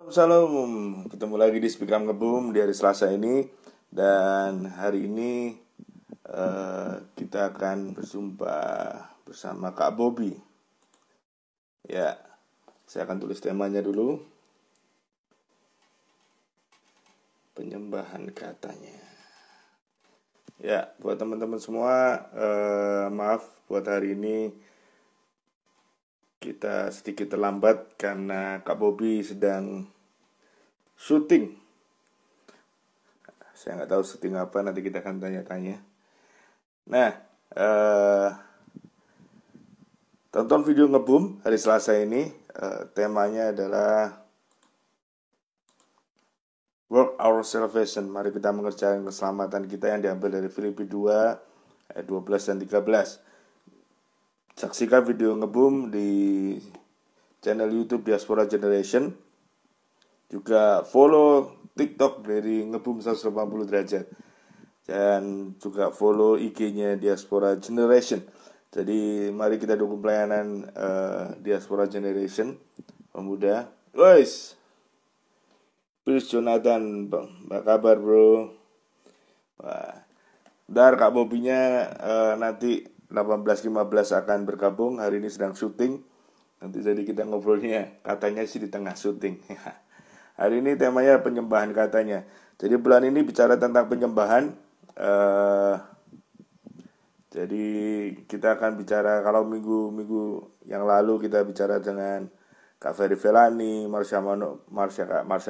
Salam, ketemu lagi di Speak Up Ngebum di hari Selasa ini. Dan hari ini kita akan berjumpa bersama Kak Bobby. Ya, saya akan tulis temanya dulu. Penyembahan katanya. Ya, buat teman-teman semua, maaf buat hari ini kita sedikit terlambat karena Kak Bobby sedang syuting. Saya nggak tahu syuting apa, nanti kita akan tanya-tanya. Nah, tonton video Ngebum hari Selasa ini. Temanya adalah Work Our Salvation. Mari kita mengerjakan keselamatan kita, yang diambil dari Filipi 2 ayat 12 dan 13. Saksikan video Ngebum di channel YouTube Diaspora Generation. Juga follow TikTok dari Ngebum 180 derajat. Dan juga follow IG-nya Diaspora Generation. Jadi mari kita dukung pelayanan Diaspora Generation pemuda. Guys, Chris Jonathan, apa kabar bro? Wah, bentar Kak Bobinya nanti 18.15 akan bergabung. Hari ini sedang syuting. Nanti jadi kita ngobrolnya, katanya sih di tengah syuting. Hari ini temanya penyembahan katanya. Jadi bulan ini bicara tentang penyembahan. Jadi kita akan bicara, kalau minggu yang lalu kita bicara dengan Kak Ferry Velani, Marsha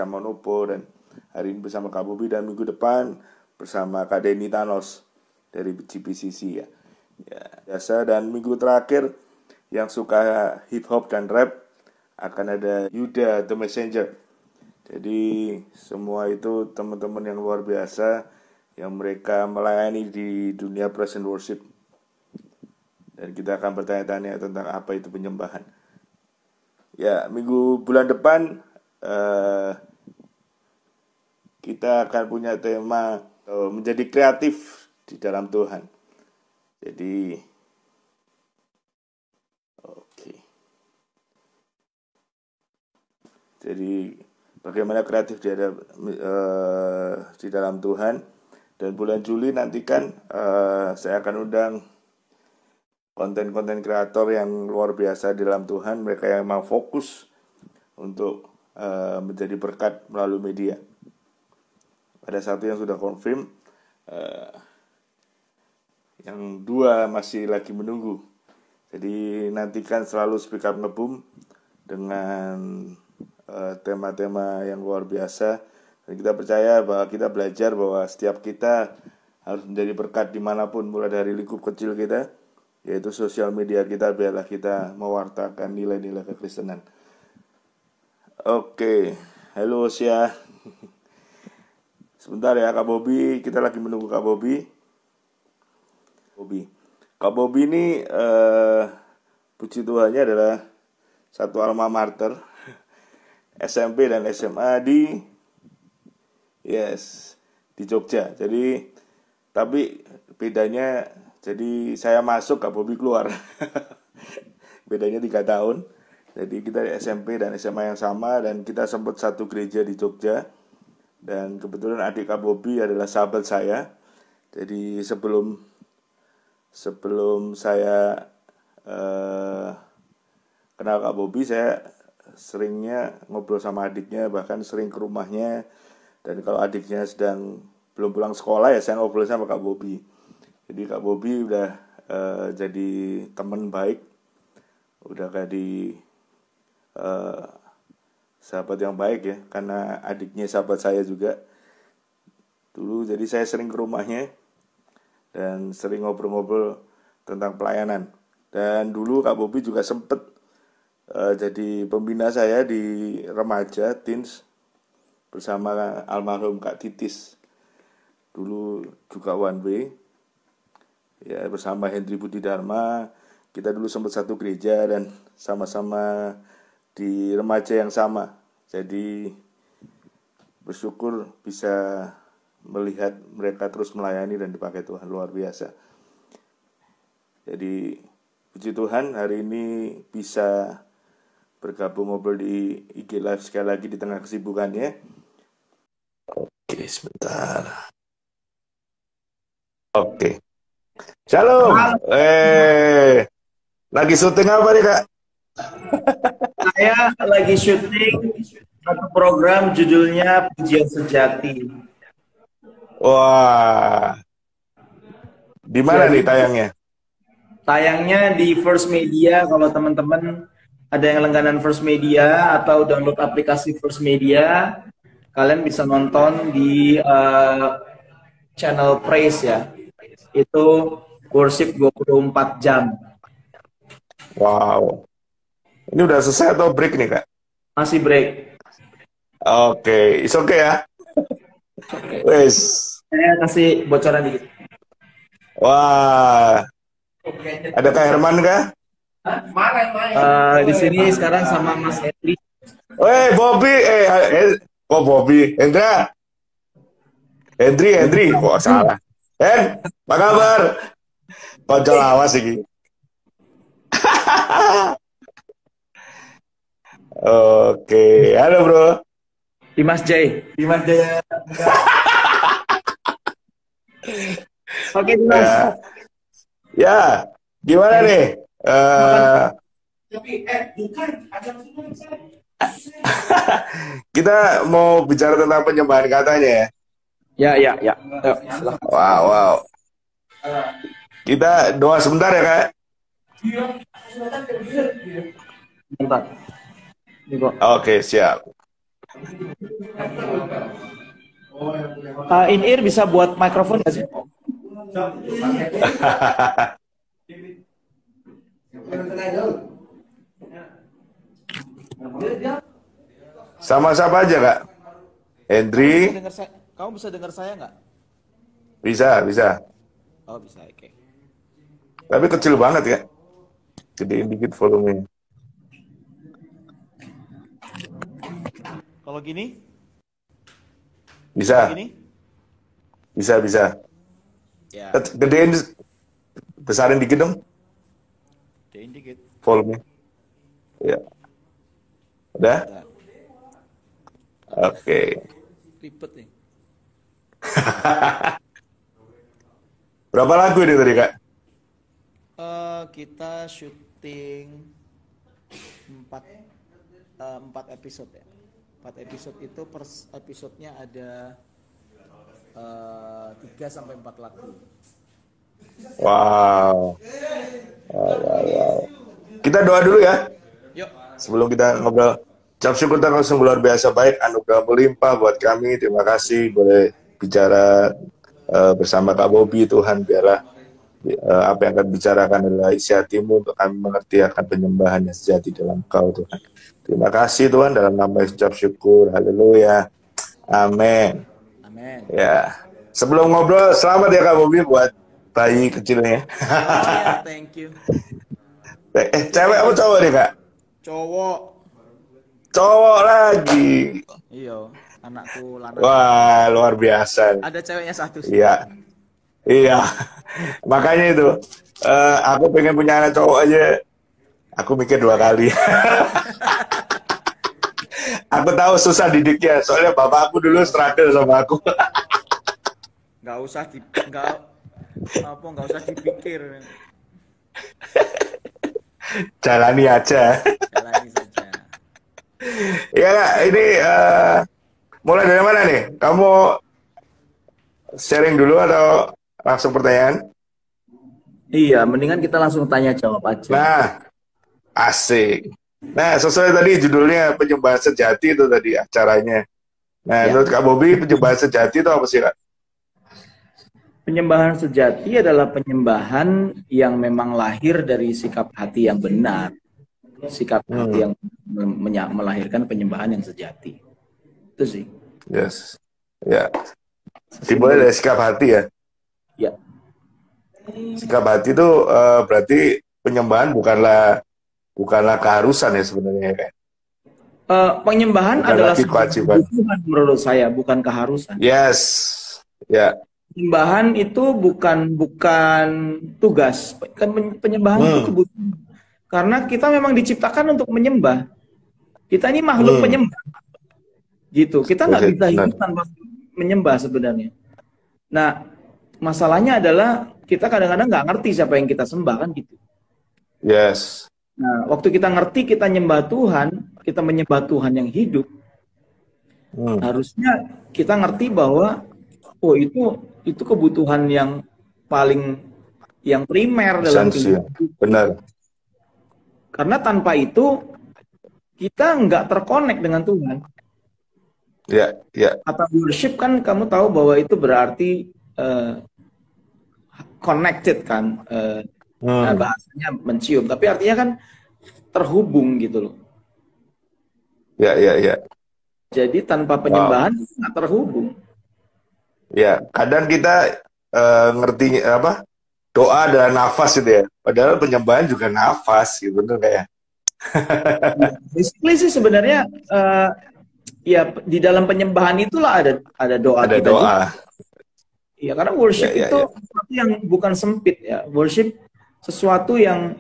Manopo, dan hari ini bersama Kak Bobi, dan minggu depan bersama Kak Denny Thanos dari GPCC ya. Biasa, dan minggu terakhir yang suka hip hop dan rap akan ada Yuda The Messenger. Jadi semua itu teman-teman yang luar biasa yang mereka melayani di dunia praise and worship. Dan kita akan bertanya-tanya tentang apa itu penyembahan. Ya, bulan depan kita akan punya tema menjadi kreatif di dalam Tuhan. Jadi oke. Jadi bagaimana kreatif di dalam Tuhan. Dan bulan Juli nantikan saya akan undang konten-konten kreator yang luar biasa di dalam Tuhan. Mereka yang memang fokus untuk menjadi berkat melalui media. Ada satu yang sudah confirm, yang dua masih lagi menunggu. Jadi nantikan selalu Speak Up Ngebum dengan tema-tema yang luar biasa. Dan kita percaya bahwa kita belajar bahwa setiap kita harus menjadi berkat dimanapun, mulai dari lingkup kecil kita, yaitu sosial media kita. Biarlah kita mewartakan nilai-nilai kekristenan. Oke, halo Sia. Sebentar ya Kak Bobi, kita lagi menunggu Kak Bobi. Kak Bobi ini puji Tuhannya adalah satu alma mater SMP dan SMA di Jogja. Jadi tapi bedanya, jadi saya masuk, Kak Bobi keluar. Bedanya 3 tahun. Jadi kita SMP dan SMA yang sama, dan kita sempat satu gereja di Jogja. Dan kebetulan adik Kak Bobi adalah sahabat saya. Jadi sebelum saya kenal Kak Bobi, saya seringnya ngobrol sama adiknya, bahkan sering ke rumahnya. Dan kalau adiknya sedang belum pulang sekolah, ya saya ngobrol sama Kak Bobi. Jadi Kak Bobi udah jadi teman baik, udah jadi sahabat yang baik ya, karena adiknya sahabat saya juga dulu. Jadi saya sering ke rumahnya dan sering ngobrol-ngobrol tentang pelayanan. Dan dulu Kak Bobi juga sempet jadi pembina saya di remaja, teens, bersama almarhum Kak Titis. Dulu juga One Way ya, bersama Hendri Budi Dharma. Kita dulu sempat satu gereja dan sama-sama di remaja yang sama. Jadi bersyukur bisa melihat mereka terus melayani dan dipakai Tuhan luar biasa. Jadi puji Tuhan hari ini bisa bergabung ngobrol di IG Live sekali lagi di tengah kesibukannya. Oke, sebentar. Oke. Shalom. Lagi syuting apa nih, Kak? Saya lagi syuting satu program judulnya Pujian Sejati. Wah. Di mana nih tayangnya? Tayangnya di First Media. Kalau teman-teman ada yang langganan First Media atau download aplikasi First Media, kalian bisa nonton di channel Praise ya. Itu worship 24 jam. Wow. Ini udah selesai atau break nih, Kak? Masih break. Oke, it's okay ya. Okay. Wes. Saya kasih bocoran dikit. Wah. Ada Kak Herman kah? Di sini sekarang sama Mas Hendri. Bobby, kok Bobby? Hendri, kok salah? Apa kabar? Kocok awas iki. Oke, halo bro. Dimas Jaya. Oke, Dimas. Ya, gimana nih? Kita mau bicara tentang penyembahan katanya ya? Ya. Wow. Kita doa sebentar ya, Kak? Bentar. Oke, siap. In-ear bisa buat mikrofon nggak sih? Sama siapa aja, Kak? Hendri? Kamu bisa dengar saya nggak? Bisa. Oh, bisa, oke. Tapi kecil banget ya. Gedein dikit volumenya. Kalau gini? Bisa. Gini? Bisa. Ya. Gedein, besarin dikit dong. Gedein dikit. Volume. Ya. Udah? Oke. Ribet nih. Berapa lagu ini tadi, Kak? Kita syuting 4 episode ya. 4 episode itu per episodenya ada 3-4 lagu. Wow. Kita doa dulu ya. Yuk. Sebelum kita ngobrol. Ucap syukur Tuhan sungguh luar biasa baik, anugerah melimpah buat kami. Terima kasih boleh bicara bersama Kak Bobby. Tuhan, biarlah apa yang akan bicarakan adalah isi hatimu untuk kami mengerti akan penyembahan yang sejati dalam Kau, Tuhan. Terima kasih Tuhan, dalam nama ucap syukur. Haleluya. Amin. Ya. Sebelum ngobrol, selamat ya Kak Bobby buat bayi kecilnya. Ya, thank you. Cewek apa cowok nih, Kak? Cowok lagi. Iya, anakku lanang. Wah, luar biasa. Ada ceweknya satu sih. Iya. Makanya itu, aku pengen punya anak cowok aja. Aku mikir 2 kali. Aku tahu susah didiknya, soalnya bapak aku dulu struggle sama aku. Nggak usah dipikir. Jalani aja. Jalani saja. Ya, ini mulai dari mana nih? Kamu sharing dulu atau langsung pertanyaan? Iya, mendingan kita langsung tanya jawab aja. Nah, asik. Nah, sesuai tadi judulnya penyembahan sejati itu tadi acaranya. Nah, Ya. menurut Kak Bobby, penyembahan sejati itu apa sih, Kak? Penyembahan sejati adalah penyembahan yang memang lahir dari sikap hati yang benar. Sikap hati yang melahirkan penyembahan yang sejati. Itu sih. Yes. Ya. Dimulai dari sikap hati ya? Ya. Sikap hati itu berarti penyembahan bukanlah keharusan ya sebenarnya, kan? Penyembahan bukan adalah kewajiban menurut saya, bukan keharusan. Yes. Ya. Penyembahan itu bukan tugas. Penyembahan itu kebutuhan. Karena kita memang diciptakan untuk menyembah. Kita ini makhluk penyembah, gitu. Kita nggak bisa Benar. hidup tanpa menyembah sebenarnya. Nah, masalahnya adalah kita kadang-kadang nggak ngerti siapa yang kita sembah kan gitu. Yes. Nah, waktu kita ngerti kita nyembah Tuhan, kita menyembah Tuhan yang hidup, harusnya kita ngerti bahwa oh itu kebutuhan yang paling yang primer dalam Esensial. kehidupan. Benar. Karena tanpa itu kita nggak terkonek dengan Tuhan. Ya, ya. Kata worship kan kamu tahu bahwa itu berarti connected kan, bahasanya mencium. Tapi artinya kan terhubung gitu loh. Ya, ya, ya. Jadi tanpa penyembahan nggak terhubung. Ya, kadang kita ngerti apa? Doa adalah nafas gitu ya. Padahal penyembahan juga nafas gitu, bener kayak. Basically sih sebenarnya ya di dalam penyembahan itulah ada doa Ada kita doa. juga. Ya karena worship Ya, ya, itu ya. sesuatu yang bukan sempit ya. Worship sesuatu yang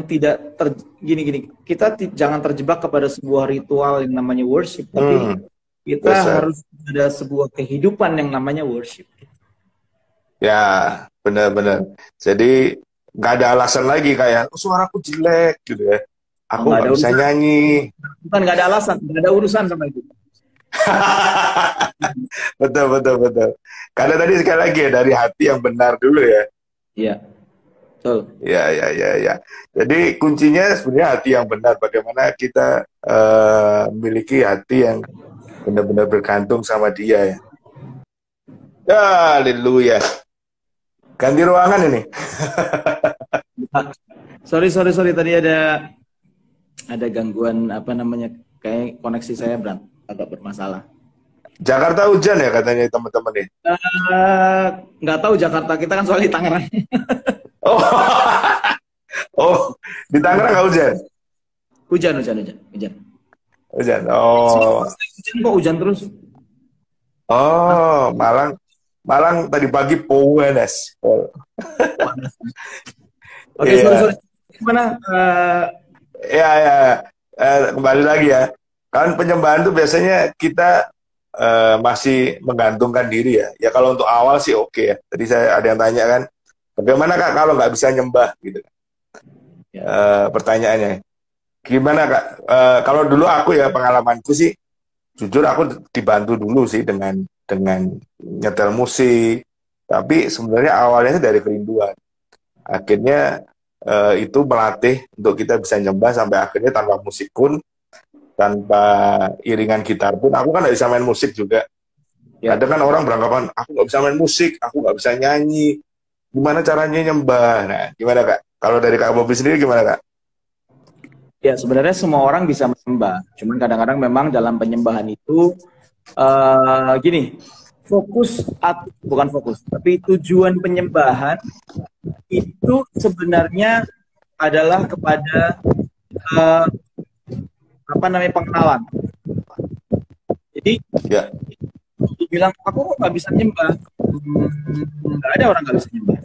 tidak gini. Kita jangan terjebak kepada sebuah ritual yang namanya worship, tapi kita Besar. harus ada sebuah kehidupan yang namanya worship. Ya, benar-benar. Jadi nggak ada alasan lagi kayak suaraku jelek gitu ya. Aku Nggak nggak ada bisa urusan. nyanyi. Bukan nggak ada alasan, nggak ada urusan sama itu. Betul, betul, betul. Karena tadi sekali lagi ya, dari hati yang benar dulu ya. Iya, betul. Ya, ya, ya, ya. Jadi kuncinya sebenarnya hati yang benar. Bagaimana kita memiliki hati yang benar-benar bergantung sama Dia ya. Ya, haleluya. Ganti ruangan ini. Sorry. Tadi ada gangguan apa namanya? Kayak koneksi saya agak bermasalah. Jakarta hujan ya katanya teman-teman nih. Nggak tahu Jakarta, kita kan soalnya di Tangerang. Oh, oh, di Tangerang nggak hujan? Hujan. Hujan. Oh, Hujan kok hujan terus. oh, Malang tadi pagi panas. Oke, Iya. sorry. Gimana? Ya. Kembali lagi ya. Kan penyembahan tuh biasanya kita masih menggantungkan diri ya. Ya kalau untuk awal sih oke ya. Tadi saya ada yang tanya kan, bagaimana Kak kalau nggak bisa nyembah gitu? Pertanyaannya, gimana Kak? Kalau dulu aku ya pengalamanku sih, jujur aku dibantu dulu sih dengan nyetel musik. Tapi sebenarnya awalnya sih dari kerinduan. Akhirnya itu melatih untuk kita bisa nyembah sampai akhirnya tanpa musik pun, tanpa iringan gitar pun, aku kan nggak bisa main musik juga. Ya. Ada kan orang beranggapan, aku nggak bisa main musik, aku nggak bisa nyanyi, gimana caranya nyembah? Nah, gimana Kak? Kalau dari Kak Bobby sendiri gimana Kak? Ya sebenarnya semua orang bisa menyembah, cuman kadang-kadang memang dalam penyembahan itu gini, bukan fokus, tapi tujuan penyembahan itu sebenarnya adalah kepada pengenalan. Jadi Ya. dibilang aku kok nggak bisa nyembah, nggak ada orang nggak bisa nyembah,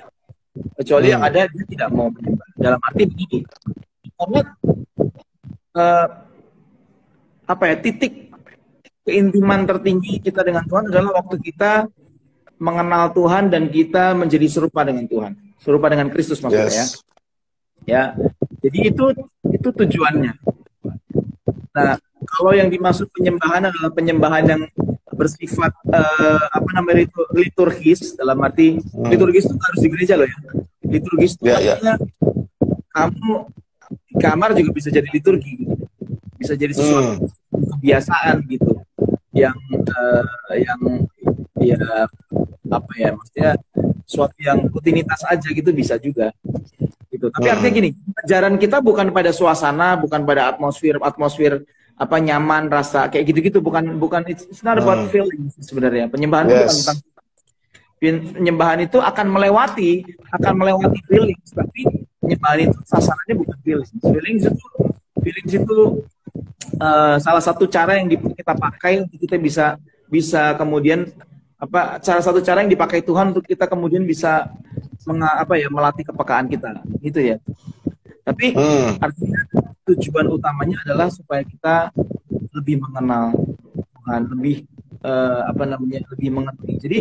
kecuali yang ada dia tidak mau menyembah. Dalam arti begini, karena titik keintiman tertinggi kita dengan Tuhan adalah waktu kita mengenal Tuhan dan kita menjadi serupa dengan Tuhan, serupa dengan Kristus maksudnya. Yes. Ya, jadi itu tujuannya. Nah, kalau yang dimaksud penyembahan adalah penyembahan yang bersifat liturgis, dalam arti liturgis itu harus di gereja loh ya. Liturgis itu artinya kamu di kamar juga bisa jadi liturgi, gitu. Bisa jadi sesuatu kebiasaan gitu, yang maksudnya sesuatu yang rutinitas aja gitu bisa juga. Gitu. Tapi artinya gini, ajaran kita bukan pada suasana, bukan pada atmosfer nyaman, rasa kayak gitu-gitu, bukan it's not about feeling sebenarnya. Penyembahan itu bukan tentang penyembahan, itu akan melewati feeling, tapi penyembahan itu sasarannya bukan feeling. Feelings itu salah satu cara yang kita pakai untuk kita bisa kemudian salah satu cara yang dipakai Tuhan untuk kita kemudian bisa melatih kepekaan kita gitu ya. Tapi artinya tujuan utamanya adalah supaya kita lebih mengenal Tuhan, lebih lebih mengerti. Jadi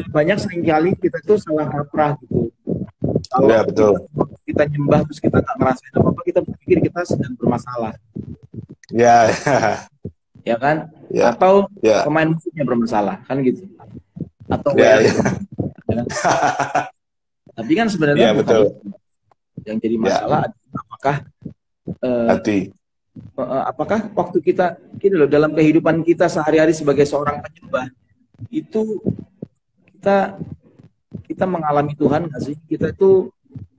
banyak seringkali kita tuh salah kaprah gitu. Kalau Ya, betul. kita nyembah terus kita nggak ngerasain apa-apa, kita berpikir kita sedang bermasalah, Ya, ya kan? ya, Atau ya, pemain musiknya bermasalah, kan gitu. Atau ya, WA ya, kita, ya kan? Tapi kan sebenarnya ya, bukan betul. itu. Yang jadi Ya, masalah adalah eh, hati. apakah waktu kita gini loh, dalam kehidupan kita sehari-hari sebagai seorang penyembah itu kita kita mengalami Tuhan nggak sih? Kita itu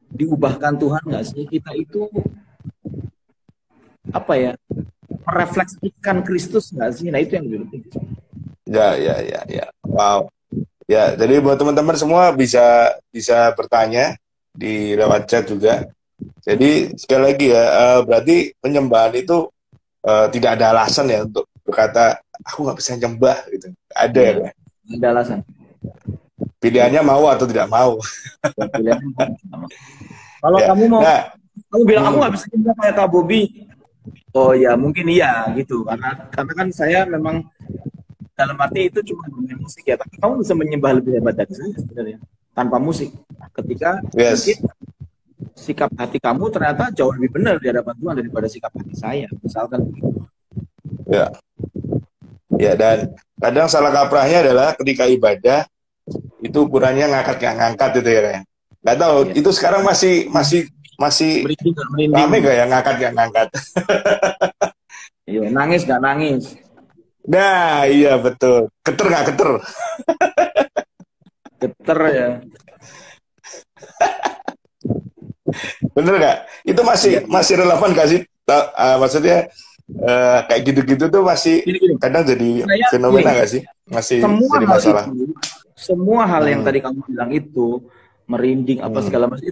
diubahkan Tuhan nggak sih? Kita itu apa ya, merefleksikan Kristus nggak sih? Nah itu yang lebih penting. Ya, ya, ya, ya. Wow. Ya, jadi buat teman-teman semua bisa bisa bertanya di lewat chat juga. Jadi sekali lagi ya, berarti penyembahan itu tidak ada alasan ya untuk berkata aku nggak bisa nyembah gitu. Ada ya, Iya, Pak? ada alasan. Pilihannya mau atau tidak mau. Ya, pilihannya sama. Kalau Ya. kamu mau, Nah, kamu bilang aku hmm, nggak bisa nyembah kayak Kak Bobi. Oh ya mungkin iya gitu, karena kan saya memang dalam arti itu cuma bermain musik ya, tapi kamu bisa menyembah lebih hebat dari saya sebenarnya tanpa musik. Ketika mungkin yes. sikap hati kamu ternyata jauh lebih benar di hadapan Tuhan daripada sikap hati saya, misalkan begitu. Ya. Ya, dan kadang salah kaprahnya adalah ketika ibadah itu ukurannya ngangkat nggak ngangkat itu ya kayak. Nggak tahu, Ya. itu sekarang masih Merinding gak merinding? rame nggak ya ngangkat nggak ngangkat? Iya, nangis gak nangis? Nah, iya betul. Keter nggak keter? Geter ya. Bener nggak? Itu masih Iya. masih relevan nggak sih? Maksudnya kayak gitu-gitu tuh masih Gini, kadang jadi saya fenomena gini, nggak sih? Masih semua jadi hal masalah. itu, semua hal yang Hmm, tadi kamu bilang itu merinding apa hmm, segala macam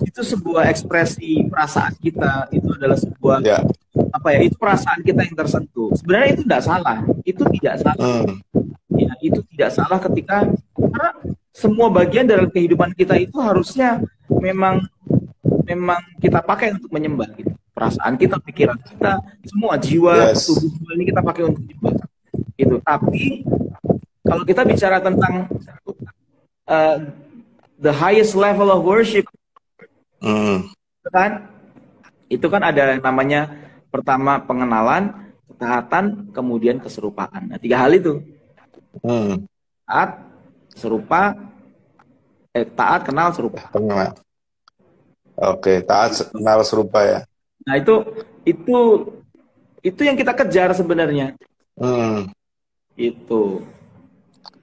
itu sebuah ekspresi perasaan kita, itu adalah sebuah ya, apa ya, itu perasaan kita yang tersentuh. Sebenarnya itu tidak salah, itu tidak salah. hmm, Ya, itu tidak salah ketika karena semua bagian dalam kehidupan kita itu harusnya memang memang kita pakai untuk menyembah gitu. Perasaan kita, pikiran kita, semua jiwa, yes, tubuh ini kita pakai untuk menyembah. Itu. Tapi kalau kita bicara tentang uh, the highest level of worship, hmm, kan itu kan ada namanya pertama pengenalan, ketaatan, kemudian keserupaan. Nah, tiga hal itu. hmm, Taat, serupa, taat, kenal, serupa. pengenal. Oke, taat kenal serupa ya. Nah, itu itu yang kita kejar sebenarnya. Hmm. Itu.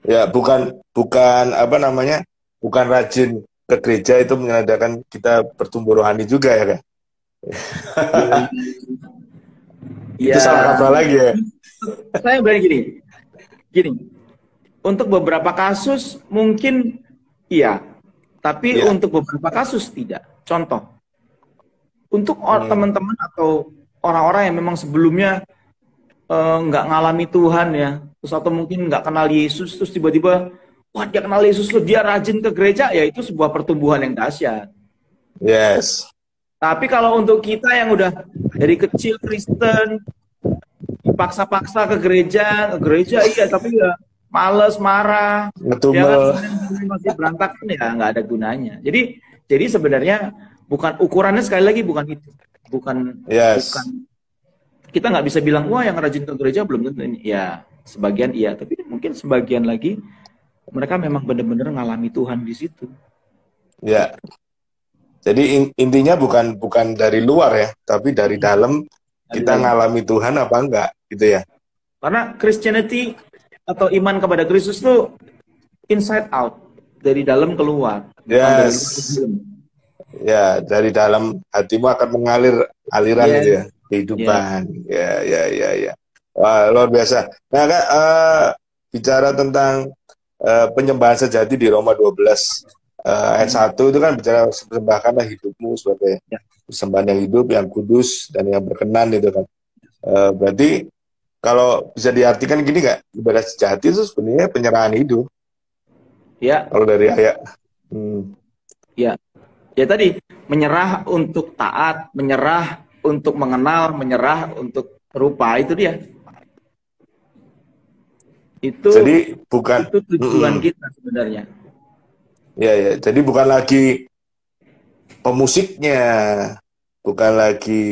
Ya, bukan bukan apa namanya? Bukan rajin ke gereja itu menandakan kita bertumbuh rohani juga ya kan? Itu salah Ya, kaprah lagi ya. saya berani gini. Gini, untuk beberapa kasus mungkin iya, tapi Iya. untuk beberapa kasus tidak. Contoh, untuk Hmm. teman-teman atau orang-orang yang memang sebelumnya nggak ngalami Tuhan ya, terus atau mungkin nggak kenal Yesus, terus tiba-tiba, wah dia kenal Yesus, loh, dia rajin ke gereja, ya itu sebuah pertumbuhan yang dahsyat. Yes. Tapi kalau untuk kita yang udah dari kecil Kristen, dipaksa-paksa ke gereja iya, tapi ya males, marah, ya kan Ngetumel. masih berantakan ya nggak ada gunanya. Jadi sebenarnya bukan ukurannya sekali lagi bukan itu, bukan bukan Yes. kita nggak bisa bilang wah yang rajin ke gereja belum tentu ini ya sebagian iya, tapi mungkin sebagian lagi mereka memang benar-benar ngalami Tuhan di situ. Ya. Jadi intinya bukan bukan dari luar ya, tapi dari dalam Dari kita dalam. ngalami Tuhan apa enggak gitu ya. Karena Christianity atau iman kepada Kristus itu inside out, dari dalam keluar, bukan dari luar ke Yes. dalam. Ya, dari dalam hatimu akan mengalir aliran Yes, gitu ya, yes. kehidupan. Ya, ya, ya, ya. Wah, luar biasa. Nah, Kak, bicara tentang penyembahan sejati di Roma 12 ayat 1 itu kan bicara persembahkanlah hidupmu sebagai Ya. persembahan yang hidup, yang kudus dan yang berkenan itu kan. Berarti kalau bisa diartikan gini nggak, ibadah sejati itu sebenarnya penyerahan hidup. Ya, Kalau dari ayat, hmm, ya. Ya tadi, menyerah untuk taat, menyerah untuk mengenal, menyerah untuk rupa, itu dia. Jadi bukan, Itu tujuan kita sebenarnya. ya ya. Jadi bukan lagi pemusiknya, bukan lagi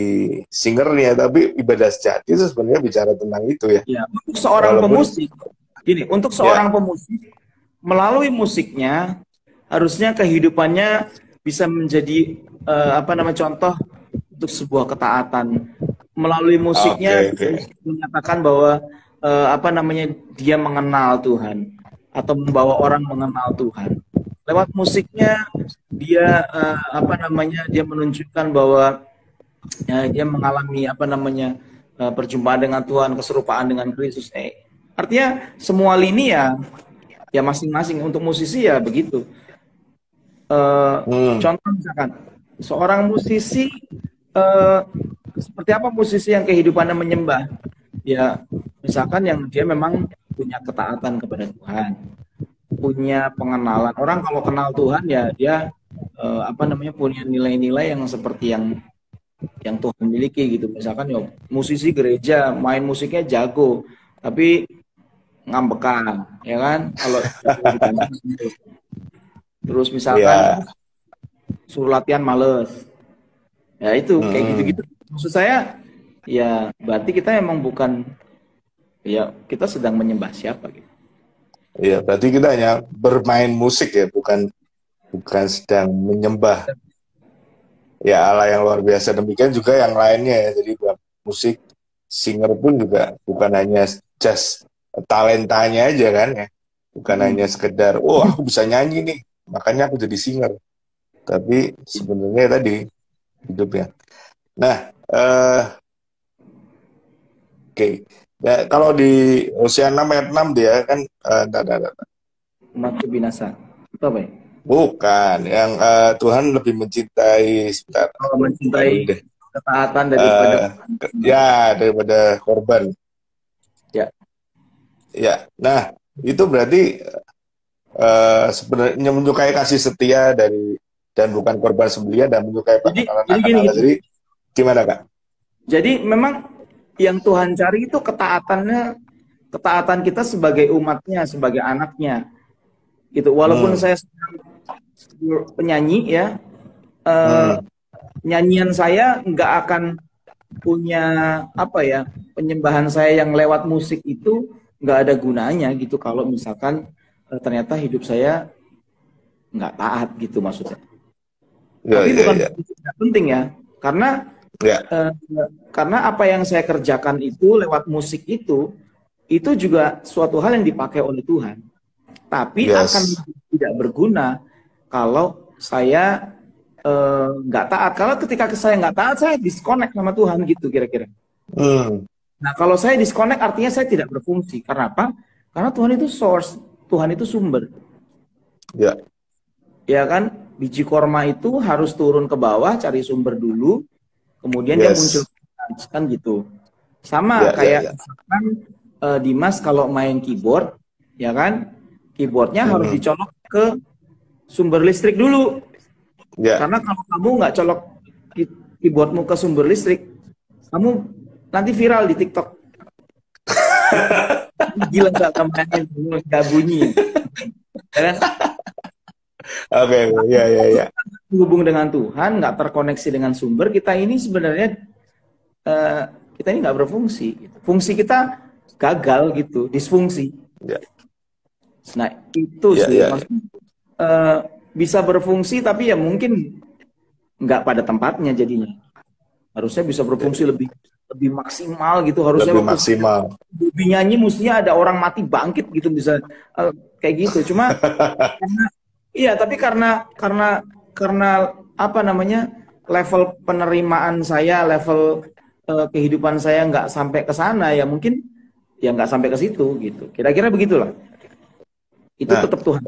singernya, tapi ibadah sejati itu sebenarnya bicara tentang itu ya. Ya, untuk seorang Walaupun pemusik, gini, untuk seorang ya, pemusik melalui musiknya harusnya kehidupannya bisa menjadi apa namanya contoh untuk sebuah ketaatan. Melalui oke musiknya oke. bisa menyatakan bahwa apa namanya dia mengenal Tuhan atau membawa orang mengenal Tuhan. Lewat musiknya dia apa namanya dia menunjukkan bahwa dia mengalami apa namanya perjumpaan dengan Tuhan, keserupaan dengan Kristus. Artinya semua lini ya masing-masing untuk musisi ya begitu. Eh, Hmm, Contoh misalkan seorang musisi eh, seperti apa musisi yang kehidupannya menyembah? Ya misalkan yang dia memang punya ketaatan kepada Tuhan, punya pengenalan. Orang kalau kenal Tuhan ya dia apa namanya punya nilai-nilai yang seperti yang Tuhan miliki gitu. Misalkan ya musisi gereja main musiknya jago, tapi ngambekan, ya kan? Kalau ditanya terus misalkan ya. suruh latihan males, ya itu kayak Hmm, gitu-gitu. Maksud saya ya berarti kita emang bukan ya kita sedang menyembah siapa gitu. ya. Berarti kita hanya bermain musik ya, bukan bukan sedang menyembah ya Allah yang luar biasa. Demikian juga yang lainnya ya. Jadi buat musik, singer pun juga bukan hanya just talentanya aja kan ya. Bukan hanya Hmm. sekedar, oh aku bisa nyanyi nih, makanya aku jadi singer. Tapi sebenarnya tadi hidupnya. Nah, oke. Ya, kalau di Hosea 6 ayat 6 dia kan, Umatku binasa. Itu apa ya? bukan, yang Tuhan lebih mencintai, sebentar, Oh, aku buka dulu mencintai deh. ketaatan daripada Eh, ya, daripada korban. ya. Ya, nah itu berarti sebenarnya menyukai kasih setia dari dan bukan korban sembelihan dan menyukai Jadi pengenalan jadi akan gini Allah. gini. Jadi gimana Kak? Jadi memang yang Tuhan cari itu ketaatan kita sebagai umatnya, sebagai anaknya. Gitu. Walaupun Hmm, saya penyanyi ya, eh, hmm, nyanyian saya nggak akan punya apa ya penyembahan saya yang lewat musik itu nggak ada gunanya gitu kalau misalkan ternyata hidup saya nggak taat gitu maksudnya. ya, Tapi ya, bukan ya, berarti tidak penting ya, karena ya, eh, karena apa yang saya kerjakan itu lewat musik itu juga suatu hal yang dipakai oleh Tuhan. Tapi akan yes. tidak berguna kalau saya nggak taat. Kalau ketika saya nggak taat, saya disconnect sama Tuhan gitu kira-kira. Hmm, Nah kalau saya disconnect artinya saya tidak berfungsi. Karena apa? Karena Tuhan itu source, Tuhan itu sumber. ya, Ya kan? Biji korma itu harus turun ke bawah, cari sumber dulu, kemudian dia muncul yes, kan gitu. Sama ya, ya, kayak ya. misalkan Dimas kalau main keyboard, ya kan? Keyboardnya harus Hmm, dicolok ke sumber listrik dulu. ya. Karena kalau kamu nggak colok keyboardmu ke sumber listrik, kamu nanti viral di TikTok. Gila nggak kamu nggak bunyi, ya kan? Oke, ya, ya, ya. Hubung dengan Tuhan, nggak terkoneksi dengan sumber, kita ini sebenarnya eh, kita ini nggak berfungsi. Fungsi kita gagal gitu, disfungsi. Ya, Nah itu ya, sih ya, ya. maksudnya eh, bisa berfungsi tapi ya mungkin nggak pada tempatnya jadinya. Harusnya bisa berfungsi lebih lebih maksimal gitu. Harusnya Lebih waktu saya maksimal. hobi nyanyi mestinya ada orang mati bangkit gitu bisa kayak gitu. Cuma karena iya tapi karena apa namanya level penerimaan saya, level kehidupan saya nggak sampai ke sana ya mungkin ya nggak sampai ke situ gitu. Kira-kira begitulah. Itu Nah, tetap Tuhan.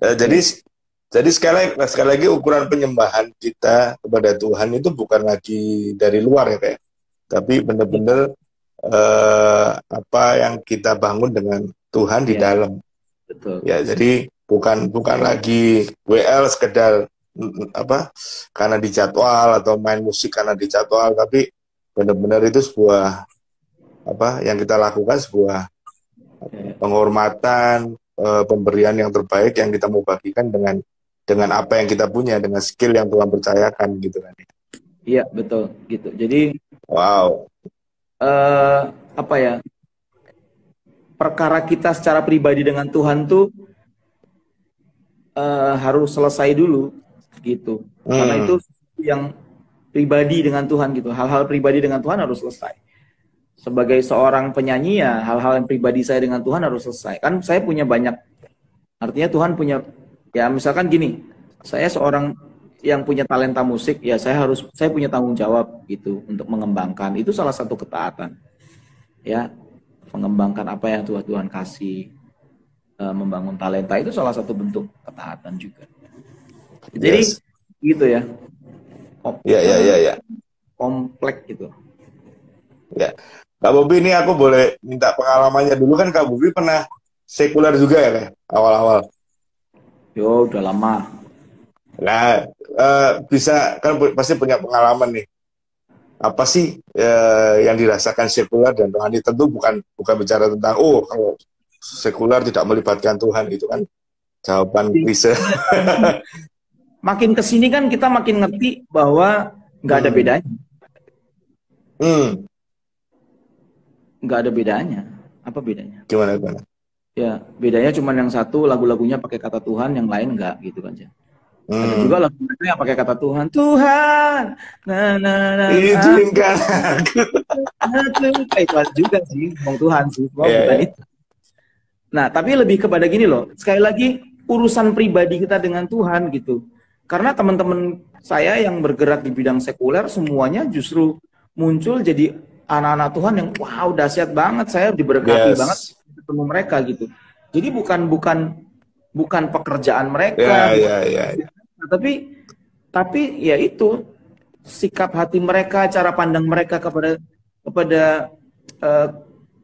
jadi sekali lagi ukuran penyembahan kita kepada Tuhan itu bukan lagi dari luar ya kayak, tapi benar-benar apa yang kita bangun dengan Tuhan di Iya, dalam. betul. Ya, jadi bukan bukan lagi WL sekedar apa karena dijadwal atau main musik karena dijadwal, tapi benar-benar itu sebuah apa yang kita lakukan, sebuah penghormatan, pemberian yang terbaik yang kita mau bagikan dengan apa yang kita punya, dengan skill yang Tuhan percayakan gitu kan. Iya, betul gitu. Jadi Wow. apa ya? Perkara kita secara pribadi dengan Tuhan tuh harus selesai dulu gitu. Karena itu yang pribadi dengan Tuhan gitu. Hal-hal pribadi dengan Tuhan harus selesai. Sebagai seorang penyanyi ya, hal-hal yang pribadi saya dengan Tuhan harus selesai. Kan saya punya banyak, artinya Tuhan punya, ya misalkan gini, saya seorang yang punya talenta musik, ya saya punya tanggung jawab gitu untuk mengembangkan. Itu salah satu ketaatan. Ya, mengembangkan apa yang Tuhan kasih, membangun talenta itu salah satu bentuk ketaatan juga. Jadi Yes. gitu ya. Ya. Kompleks gitu. Ya. Kak Bobi, ini aku boleh minta pengalamannya dulu, kan Kak Bobi pernah sekuler juga ya kayak awal-awal. Yo, udah lama. Nah, bisa kan pasti punya pengalaman nih. Apa sih yang dirasakan sekuler dan rohani? Tentu bukan bicara tentang kalau sekuler tidak melibatkan Tuhan, itu kan jawaban klise. Makin kesini kan kita makin ngerti bahwa nggak ada bedanya. Nggak ada bedanya. Apa bedanya? Gimana? Ya, bedanya cuma yang satu lagu-lagunya pakai kata Tuhan, yang lain enggak gitu kan. Ada juga lagu-lagu yang pakai kata Tuhan. Tuhan, izinkan aku. Itu juga sih, ngomong Tuhan sih, bukan itu. Nah, tapi lebih kepada gini loh. Sekali lagi, urusan pribadi kita dengan Tuhan gitu. Karena teman-teman saya yang bergerak di bidang sekuler semuanya justru muncul jadi anak-anak Tuhan yang wow dahsyat banget, saya diberkati banget ketemu mereka gitu. Jadi bukan pekerjaan mereka, tapi ya itu sikap hati mereka, cara pandang mereka kepada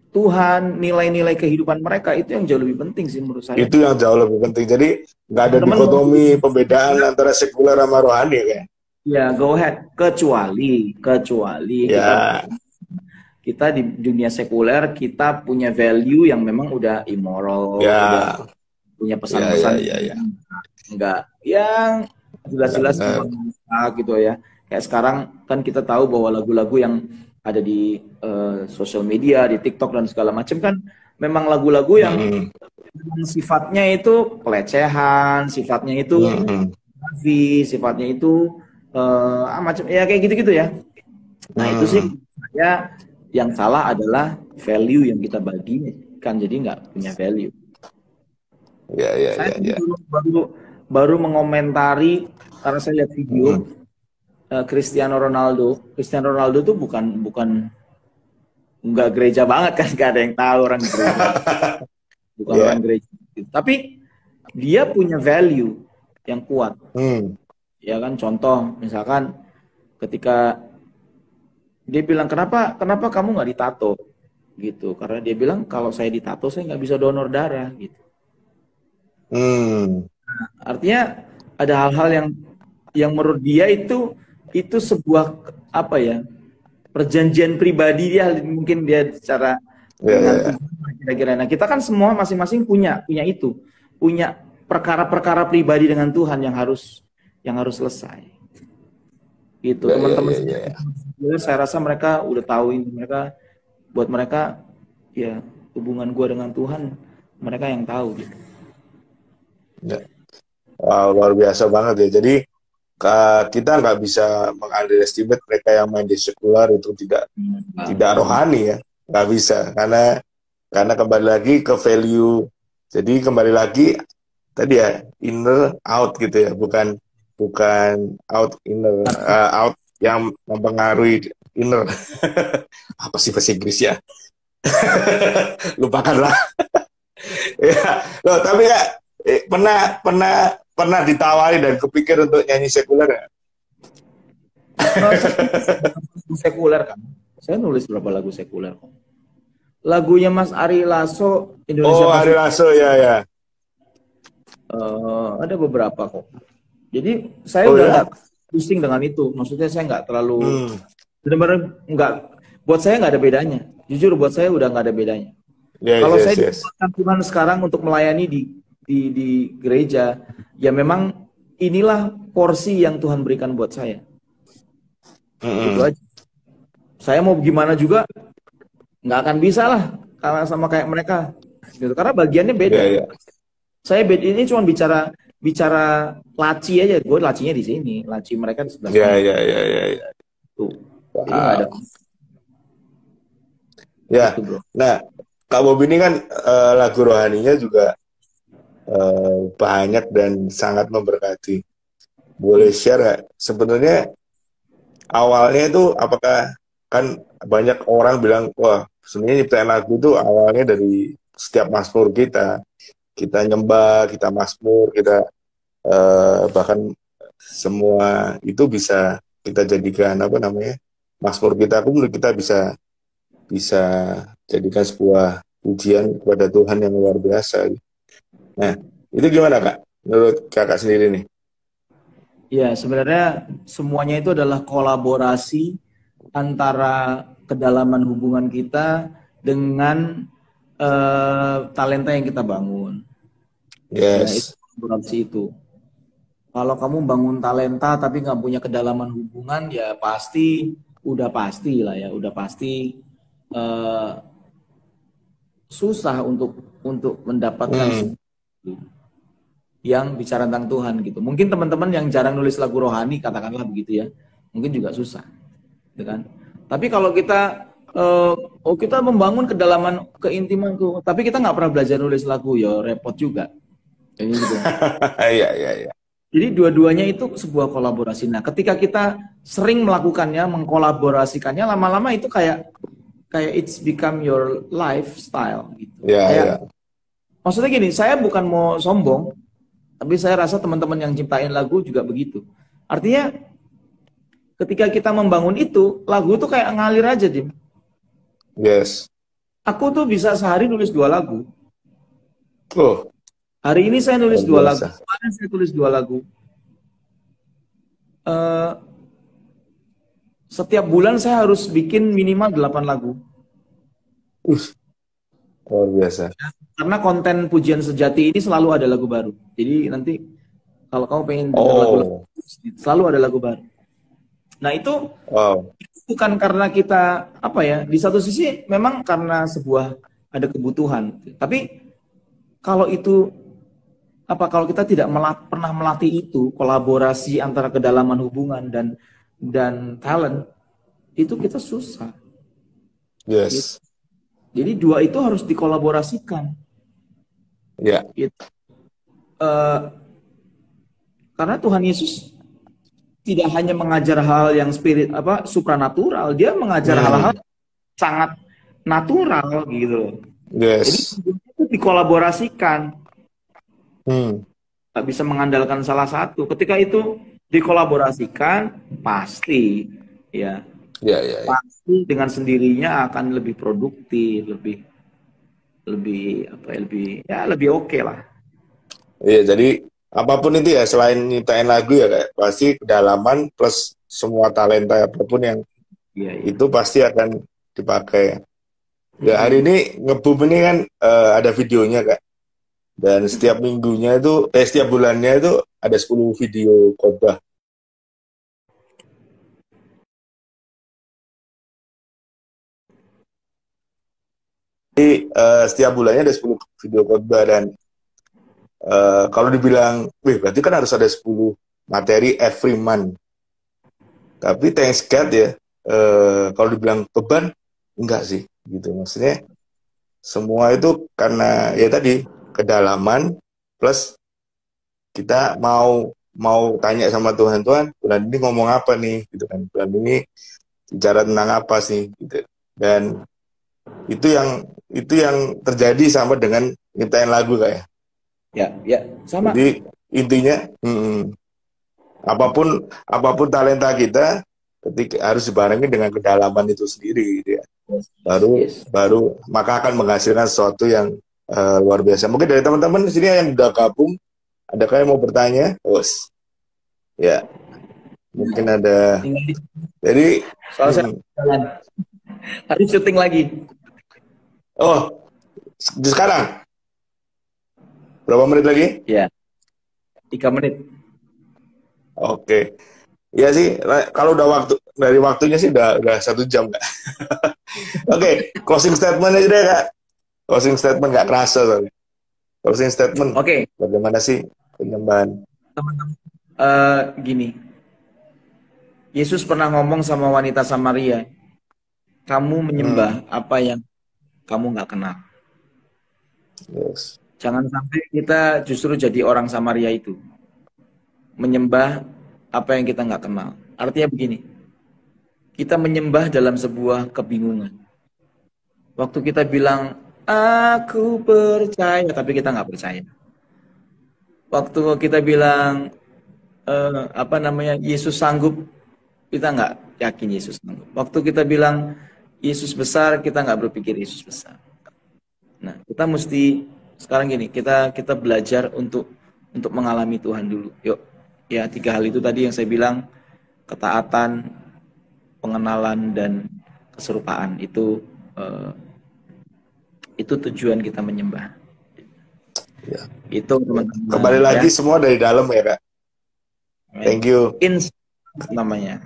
Tuhan, nilai-nilai kehidupan mereka itu yang jauh lebih penting sih menurut saya. Itu yang jauh lebih penting. Jadi nggak ada dikotomi pembedaan antara sekuler sama rohani kayak. Ya, go ahead. Kecuali kita di dunia sekuler kita punya value yang memang udah immoral, udah punya pesan-pesan enggak yang jelas-jelas gitu ya. Kayak sekarang kan kita tahu bahwa lagu-lagu yang ada di sosial media, di TikTok dan segala macam kan memang lagu-lagu yang sifatnya itu pelecehan, sifatnya itu sifatnya itu macam ya kayak gitu-gitu ya. Nah, itu sih saya yang salah adalah value yang kita bagikan, jadi nggak punya value. Saya baru mengomentari karena saya lihat video Cristiano Ronaldo. Cristiano Ronaldo tuh bukan nggak gereja banget kan, nggak ada yang tahu orang gereja, bukan orang gereja. Tapi dia punya value yang kuat. Ya kan, contoh misalkan ketika dia bilang kenapa kamu nggak ditato gitu, karena dia bilang kalau saya ditato saya nggak bisa donor darah gitu. Nah, artinya ada hal-hal yang menurut dia itu sebuah apa ya, perjanjian pribadi dia, mungkin dia secara kira-kira. Nah, kita kan semua masing-masing punya perkara-perkara pribadi dengan Tuhan yang harus selesai. Gitu, teman-teman saya rasa mereka udah tahu ini, buat mereka ya hubungan gue dengan Tuhan mereka yang tahu gitu. Wow, luar biasa banget ya. Jadi kita nggak bisa meng-underestimate mereka yang main di sekuler itu tidak rohani ya, nggak bisa, karena kembali lagi ke value. Jadi kembali lagi tadi ya, inner out gitu ya, bukan out inner, out yang mempengaruhi inner. Apa sih bahasa Inggris ya? Lupakanlah. Ya, loh, tapi ya pernah ditawari dan kepikir untuk nyanyi sekuler ya? Sekuler kan, saya nulis berapa lagu sekuler kok. Lagunya Mas Ari Lasso, Indonesia. Ari Lasso ya. Ada beberapa kok. Jadi saya Oh udah ya? nggak pusing dengan itu. Maksudnya saya nggak terlalu, Hmm. benar-benar nggak, buat saya nggak ada bedanya. Jujur buat saya udah nggak ada bedanya. Yes, Kalau saya yes, yes. ditempatkan Tuhan sekarang untuk melayani di gereja, ya memang inilah porsi yang Tuhan berikan buat saya. Itu Mm-mm. aja. Saya mau gimana juga nggak akan bisa lah karena sama kayak mereka. Gitu. Karena bagiannya beda. Ya, ya. Saya beda ini cuma bicara bicara laci aja. Gue lacinya di sini, laci mereka di sebelah Ya, sana. ya, ya, ya, ya. Tuh. Jadi nggak ada Wow. Ya. itu bro. Nah, Kak Bob ini kan lagu rohaninya juga banyak dan sangat memberkati. Boleh Hmm. share nggak? Sebenarnya awalnya itu apakah kan banyak orang bilang, wah, sebenarnya nyiptain lagu itu awalnya dari setiap mazmur kita nyembah, kita mazmur, kita bahkan semua itu bisa kita jadikan apa namanya mazmur kita pun kita bisa bisa jadikan sebuah pujian kepada Tuhan yang luar biasa. Nah, itu gimana Kak? Menurut Kakak sendiri nih? Ya sebenarnya semuanya itu adalah kolaborasi antara kedalaman hubungan kita dengan talenta yang kita bangun. Ya itu Yes. kolaborasi itu. Kalau kamu bangun talenta tapi nggak punya kedalaman hubungan, ya pasti, udah pasti lah ya, udah pasti eh, susah untuk mendapatkan Hmm. yang bicara tentang Tuhan gitu. Mungkin teman-teman yang jarang nulis lagu rohani, katakanlah begitu ya, mungkin juga susah, gitu kan. Tapi kalau kita kita membangun kedalaman keintiman tuh, tapi kita nggak pernah belajar nulis lagu, ya repot juga. Jadi gitu. Iya, iya, iya. Jadi dua-duanya itu sebuah kolaborasi. Nah, ketika kita sering melakukannya, mengkolaborasikannya, lama-lama itu kayak kayak it's become your lifestyle gitu. Iya, iya. Kayak maksudnya gini, saya bukan mau sombong, tapi saya rasa teman-teman yang ciptain lagu juga begitu. Artinya ketika kita membangun itu, lagu itu kayak ngalir aja, Dim. Yes. Aku tuh bisa sehari nulis 2 lagu. Oh, Hari ini saya nulis luar 2 lagu, biasa. kemarin saya tulis 2 lagu. Eh, Setiap bulan saya harus bikin minimal 8 lagu. Uh, luar biasa. Karena konten pujian sejati ini selalu ada lagu baru. Jadi nanti kalau kamu pengen dengar lagu-lagu, Oh, selalu ada lagu baru. Nah itu wow. bukan karena kita apa ya, di satu sisi memang karena sebuah ada kebutuhan. Tapi kalau itu apa, kalau kita tidak pernah melatih itu, kolaborasi antara kedalaman hubungan dan talent, itu kita susah. Gitu. Yes. Jadi dua itu harus dikolaborasikan. Ya. Gitu. Eh, karena Tuhan Yesus tidak hanya mengajar hal yang spirit apa supranatural, dia mengajar hal-hal Hmm. sangat natural gitu. Jadi Yes. itu dikolaborasikan, Hmm. tak bisa mengandalkan salah satu. Ketika itu dikolaborasikan, pasti ya, Ya, ya, ya. pasti dengan sendirinya akan lebih produktif, lebih lebih apa ya, lebih oke lah. Iya, jadi apapun itu ya selain nyiptain lagu ya kayak pasti kedalaman plus semua talenta apapun yang Iya, iya. itu pasti akan dipakai. Ya hari Mm-mm. ini ngebum ini kan ada videonya Kak. Dan setiap minggunya itu setiap bulannya itu ada 10 video khotbah. Jadi setiap bulannya ada 10 video khotbah dan kalau dibilang, wih berarti kan harus ada 10 materi every month. Tapi thanks God ya, kalau dibilang beban, enggak sih, gitu. Maksudnya semua itu karena ya tadi kedalaman plus kita mau mau tanya sama Tuhan, Tuhan, bulan ini ngomong apa nih, gitu kan? Bulan ini bicara tentang apa sih, gitu. Dan itu yang terjadi sama dengan nyiptain lagu kayak. Ya, ya, sama. Jadi intinya, apapun apapun talenta kita ketika harus dibarengi dengan kedalaman itu sendiri gitu ya. Yes, yes, baru yes. baru maka akan menghasilkan sesuatu yang luar biasa. Mungkin dari teman-teman di sini yang udah gabung, ada yang mau bertanya? Bos. Ya, mungkin ada. Tinggal di Jadi, soal saya jalan. Harus syuting lagi. oh, sekarang berapa menit lagi? Ya, 3 menit. Oke. Iya sih, kalau udah dari waktunya sih udah 1 jam Kak. Oke, closing statement aja deh Kak. Closing statement nggak kerasa soalnya. Closing statement. Oke, Bagaimana sih penyembahan? teman-teman. Gini, Yesus pernah ngomong sama wanita Samaria, kamu Hmm, menyembah apa yang kamu nggak kenal. yes. Jangan sampai kita justru jadi orang Samaria itu, menyembah apa yang kita nggak kenal. Artinya begini, kita menyembah dalam sebuah kebingungan. Waktu kita bilang, aku percaya, tapi kita nggak percaya. Waktu kita bilang, apa namanya, Yesus sanggup, kita nggak yakin Yesus sanggup. Waktu kita bilang, Yesus besar, kita nggak berpikir Yesus besar. Nah, kita mesti sekarang gini, kita belajar untuk mengalami Tuhan dulu. Yuk, ya 3 hal itu tadi yang saya bilang, ketaatan, pengenalan dan keserupaan eh, itu tujuan kita menyembah. Ya. Itu Ya. teman-teman Kembali ya. lagi semua dari dalam ya Kak. Thank you. Namanya.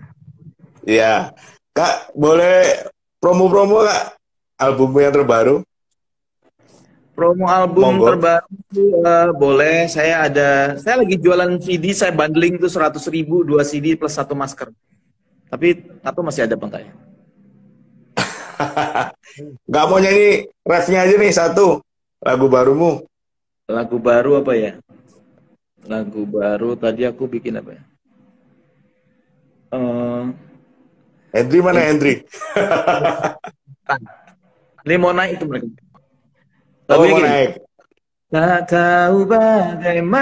Ya, Kak, boleh promo-promo Kak album yang terbaru? Promo album Monggo. terbaru boleh. Saya lagi jualan CD, saya bundling tuh 100.000 2 CD plus 1 masker. Tapi atau masih ada bang ya? Nggak mau nyanyi refnya aja nih satu lagu barumu. Lagu baru apa ya? Lagu baru tadi aku bikin apa ya? Eh, Hendry mana ini Hendry? Limona itu mereka. Oh, Lagunya mau gini. naik. Tak tahu bagaimana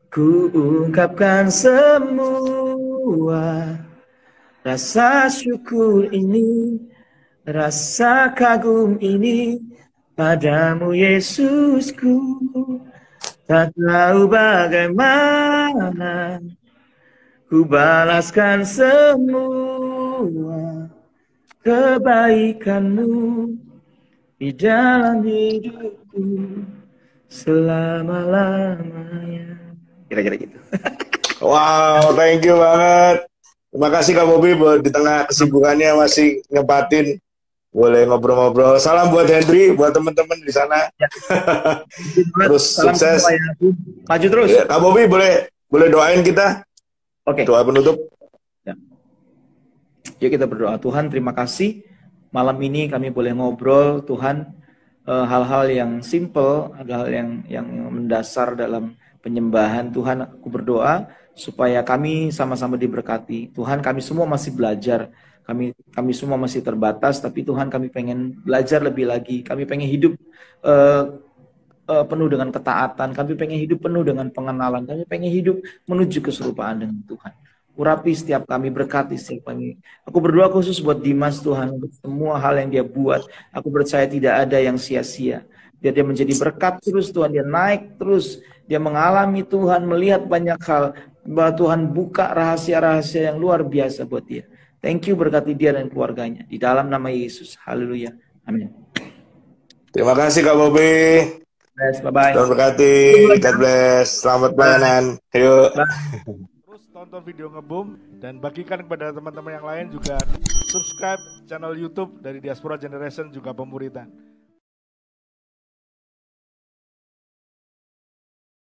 ku ungkapkan semua rasa syukur ini, rasa kagum ini padamu Yesusku. Tak tahu bagaimana ku balaskan semua kebaikanmu di dalam hidupku selama-lamanya. Kira-kira gitu. Wow, thank you banget. Terima kasih Kak Bobi buat di tengah kesibukannya masih nyempatin boleh ngobrol-ngobrol. Salam buat Hendry, buat teman-teman di sana. Ya, Terus salam sukses. semua ya. Maju terus. Ya, Kak Bobi boleh doain kita Oke. doa penutup. Ya. Yuk kita berdoa. Tuhan, terima kasih. Malam ini kami boleh ngobrol, Tuhan, hal-hal yang simple, hal-hal yang mendasar dalam penyembahan. Tuhan, aku berdoa supaya kami sama-sama diberkati. Tuhan, kami semua masih belajar. Kami semua masih terbatas, tapi Tuhan kami pengen belajar lebih lagi. Kami pengen hidup eh, penuh dengan ketaatan. Kami pengen hidup penuh dengan pengenalan. Kami pengen hidup menuju keserupaan dengan Tuhan. Urapi setiap kami, berkati setiap kami. Aku berdoa khusus buat Dimas Tuhan, untuk semua hal yang dia buat. Aku percaya tidak ada yang sia-sia. Biar dia menjadi berkat terus Tuhan, dia naik terus. Dia mengalami Tuhan, melihat banyak hal. Bahwa Tuhan buka rahasia-rahasia yang luar biasa buat dia. Thank you, berkati dia dan keluarganya. Di dalam nama Yesus. Haleluya. Amin. Terima kasih Kak Bobi. Yes, bye-bye. Tuhan berkati. God bless. Selamat Bye. pelayanan. Yuk. Bye. Terus tonton video Ngebum dan bagikan kepada teman-teman yang lain juga subscribe channel YouTube dari Diaspora Generation juga Pemuritan.